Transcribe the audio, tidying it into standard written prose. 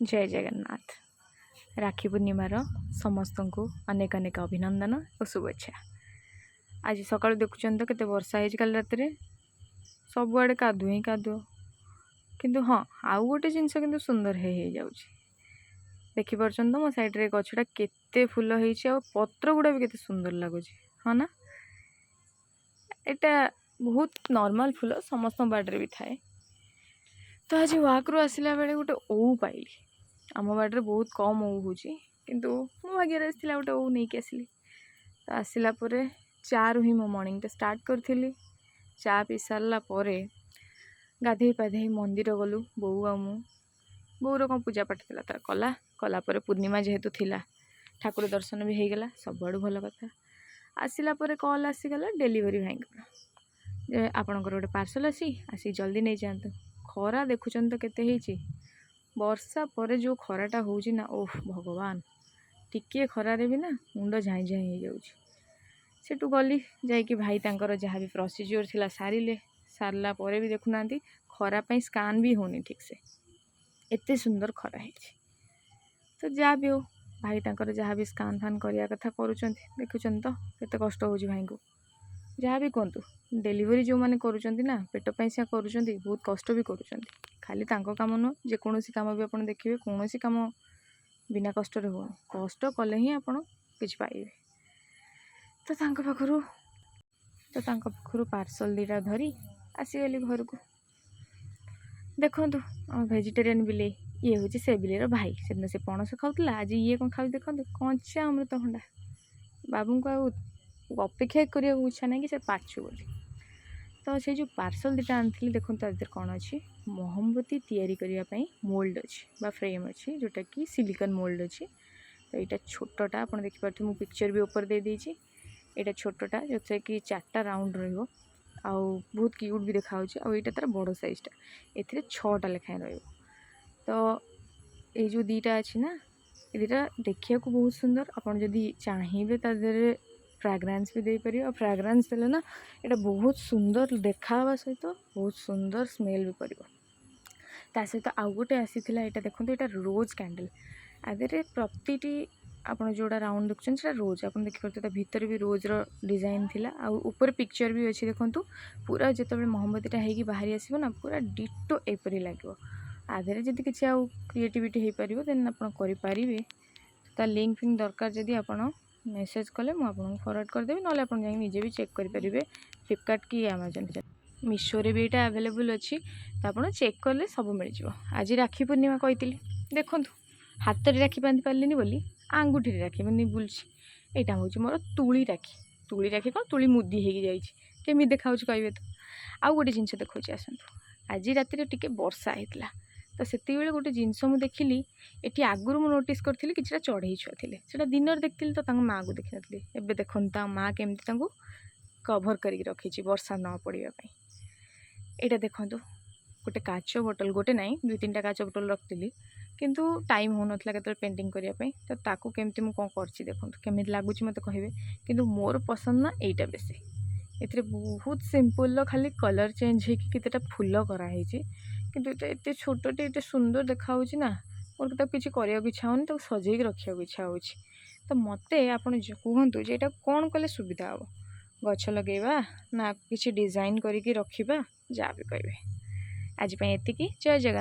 जय जगन्नाथ। राखी पूर्णिमार समस्त को अनेक अनेक अभिनंदन और शुभेच्छा। आज सकाल देखुं तो केते वर्षा है कल रात सबुआड़े कादु ही कादु किंतु हाँ आउ गोटे जिनस कि सुंदर देखिपुर तो मो साइड्रे गछटा केते फुल हो पत्र गुड़ा भी केते सुंदर लगुच हाँ ना। यहाँ बहुत नॉर्मल फुल समस्त बाड़े भी थाए। तो आज वाक्रु आसला बेले गोटे ओऊ पाइली। आम बाड़े बहुत कम ओऊ हो किंतु मो भाग्य गोटे ओऊ नहीं आसली। तो आसला चारू ही मो मॉर्निंग स्टार्ट करी। चा पी सारा गाधे पाधे मंदिर गलु बोऊ आ मु। बोऊर कौन पूजा पाठ था तार कला पूर्णिमा जेहेतु थिला ठाकुर दर्शन भी होगला सब आड़ू भल कथा। आसला कल आसीगला डेलीवरी भाई आपणकर गोटे पार्सल आसी जल्दी नहीं जातु। खरा देखुं तो केते वर्षा पर जो खराटा होउची ना ओह भगवान टिके खरारे भी ना मुंड झाई झाई हो सेठू गली जाकि भाई तांकर जहाँ भी प्रोसीजर थिला सारला पर भी देखुना खरा पाई स्कान भी होनी ठीक से एते सुंदर खरा है। तो जहाँ भी हो भाई तांकर जहाँ भी स्कान फान करिया कथा करुचंती देखुं तो केते कष्ट होउची भाई को जहाँ भी कहतु डेलीवरी जो मैंने करुचंती ना पेट पैसा करुचंती बहुत कष्ट भी करुचंती। खाली तांको काम नुह जेकोसी काम भी आपन देखिए कौन सी काम बिना कष्ट हो कष्ट कले ही आपन किछ पाइबे। तो पाखरु पार्सल दीटा धरी आसीगली घर को। देखु आम वेजिटेरियन बिले ये हूँ से बिलेर भाई से पणस खाऊला आज ये कौन खाऊ देखो कंचा अमृतभंडा बाबू को अपेक्षा करिया इच्छा ना कि से पाचु बोली। तो से जो पार्सल दीटा आनी देखो तर कौन अच्छी मोहम्बती तैयारी करने मोल्ड अच्छी फ्रेम अच्छी जोटा कि सिलिकन मोल्ड अच्छी। तो यहाँ छोटा आप देखिपे मुझे पिक्चर भी ऊपर दे देती। यहाँ छोटा जो कि 4टा राउंड रो बहुत क्यूट भी देखा यहाँ तार बड़ साइजटा ए 6टा लेखाएं रो। तो ये जो दीटा अच्छी ना ये दीटा देखा बहुत सुंदर आपड़ जदि चाहिए तादे फ्राग्रान्स भी दे पार और फ्राग्रान्स देले ना ये बहुत सुंदर देखा सहित बहुत सुंदर स्मेल भी कर सहित आउ गोटे आसी यहाँ देखो यहाँ रोज कैंडल आदि प्रति आप जोड़ा राउंड देखुं से रोज आप देखिए भितर भी रोज डिजाइन थिला ऊपर पिक्चर भी अच्छी देखो पूरा जिते मोहम्बतीटा होगी बाहरी आसो ना पूरा डिटो एपरी लगे आधे जब किसी आउ क्रिएटिविटी हो पार देन आप लिंक फिंक दरकार जदि आप मेसेज कले मुझे फरवर्ड करदेवी ना आप निजे भी चेक करेंगे फ्लिपकार्ट कि अमेजन मीशो भी यहाँ अवेलेबल अच्छी। तो आप चेक कले सब मिल जाए। आज राखी पूर्णिमा कही देखु हाथ में राखी बांधि पारे बोली आंगुठी राखी बांधि बुलूँ। यहाँ हूँ मोर तुली राखी कौन तुली मुदी होमी देखा कहे। तो आउ गोटे जिनस देखा आसतु आज रात टे वर्षा होता तो से गोटे जिनस मुझे देखिली ये आगुरी मुझे नोटिस करी कि चढ़ई छुआ थे दिन देखी तो माँ को देखी नी एवं देखते माँ केमती कभर कर रखी वर्षा न पड़ापी। यहाँ देखु गोटे काच बोतल गोटे ना 2-3टा काच बोतल रखी किंतु टाइम हो नाला के पेंटिंग करने तो ताकू केमती मुझे कौन कर देखो केमी लगुच मत कहे कि मोर पसंद ना यहाँ बेसी ए बहुत सिंपल खाली कलर चेंज होता फुल कराई किंतु ये छोटे ये सुंदर देखा ना मोर तो किसी करने इच्छा होनी तो सजे रखा इच्छा हो। तो मत आप कहतु ये कौन कले सुविधा हम गछ लगेगा ना किसी डिजाइन करके रखा जहाँ भी कहे। आज एति जय जगन्नाथ।